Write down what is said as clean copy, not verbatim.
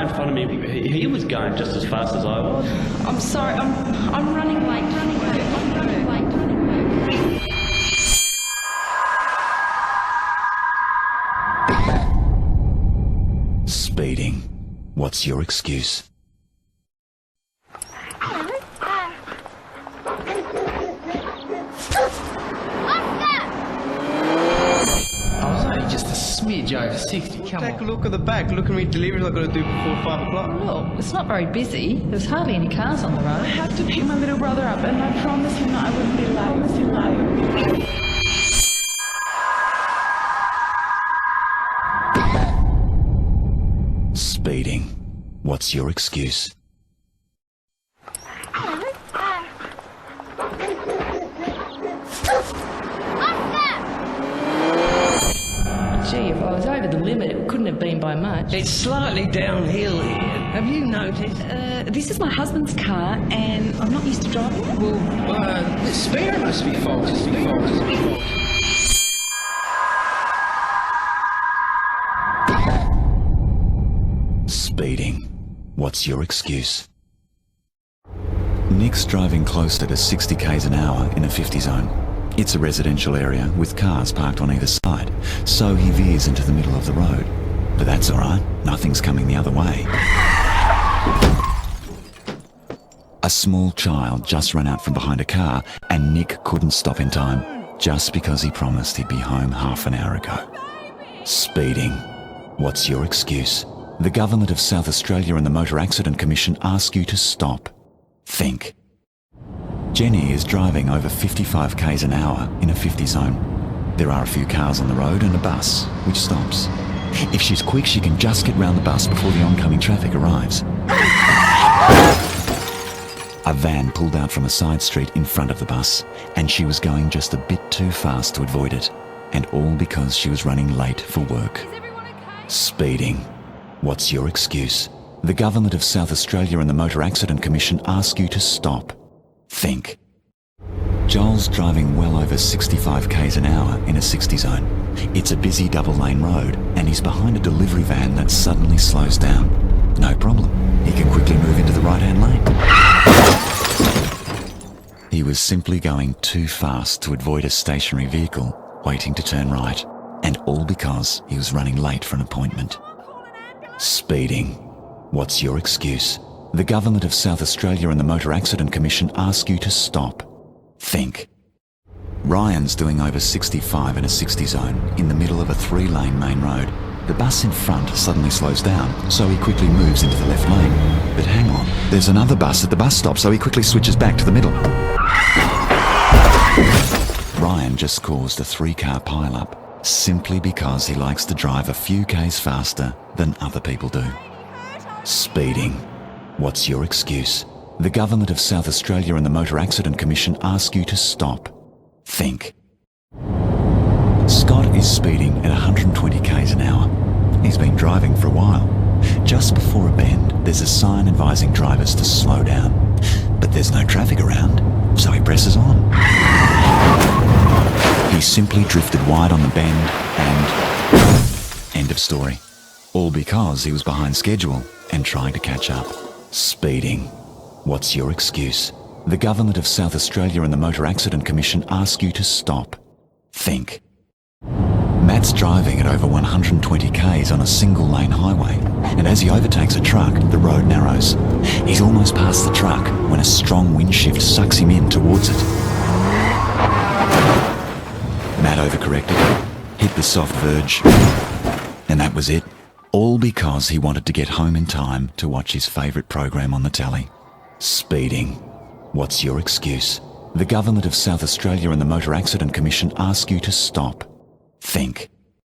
in front of me, he was going just as fast as I was. I'm sorry, I'm running late. Speeding. What's your excuse? I was only just a smidge over 60, come Take a on. look at the back. Look how many deliveries I've got to do before 5 o'clock. Well, it's not very busy. There's hardly any cars on the road. I have to pick my little brother up, and I promise him that I wouldn't be late. Speeding. What's your excuse? Gee, if I was over the limit, it couldn't have been by much. It's slightly downhill here. Have you noticed? This is my husband's car, and I'm not used to driving it. Well, the spare must be faulty. Speeding. What's your excuse? Nick's driving closer to 60 k's an hour in a 50 zone. It's a residential area with cars parked on either side, so he veers into the middle of the road. But that's alright, nothing's coming the other way. A small child just ran out from behind a car and Nick couldn't stop in time, just because he promised he'd be home half an hour ago. Speeding. What's your excuse? The government of South Australia and the Motor Accident Commission ask you to stop. Think. Jenny is driving over 55 k's an hour in a 50 zone. There are a few cars on the road and a bus, which stops. If she's quick, she can just get round the bus before the oncoming traffic arrives. A van pulled out from a side street in front of the bus, and she was going just a bit too fast to avoid it, and all because she was running late for work. Speeding. What's your excuse? The government of South Australia and the Motor Accident Commission ask you to stop. Think. Joel's driving well over 65 k's an hour in a 60 zone. It's a busy double-lane road, and he's behind a delivery van that suddenly slows down. No problem. He can quickly move into the right-hand lane. He was simply going too fast to avoid a stationary vehicle waiting to turn right, and all because he was running late for an appointment. Speeding. What's your excuse? The government of South Australia and the Motor Accident Commission ask you to stop. Think. Ryan's doing over 65 in a 60 zone in the middle of a 3-lane main road. The bus in front suddenly slows down, so he quickly moves into the left lane. But hang on, there's another bus at the bus stop, so he quickly switches back to the middle. Ryan just caused a 3-car pile-up simply because he likes to drive a few k's faster than other people do. Speeding. What's your excuse? The government of South Australia and the Motor Accident Commission ask you to stop. Think. Scott is speeding at 120 k's an hour. He's been driving for a while. Just before a bend, there's a sign advising drivers to slow down. But there's no traffic around, so he presses on. He simply drifted wide on the bend and... end of story. All because he was behind schedule and trying to catch up. Speeding. What's your excuse? The government of South Australia and the Motor Accident Commission ask you to stop. Think. Matt's driving at over 120 k's on a single-lane highway, and as he overtakes a truck, the road narrows. He's almost past the truck when a strong wind shift sucks him in towards it. Matt overcorrected, hit the soft verge, and that was it. All because he wanted to get home in time to watch his favourite program on the telly. Speeding. What's your excuse? The government of South Australia and the Motor Accident Commission ask you to stop. Think.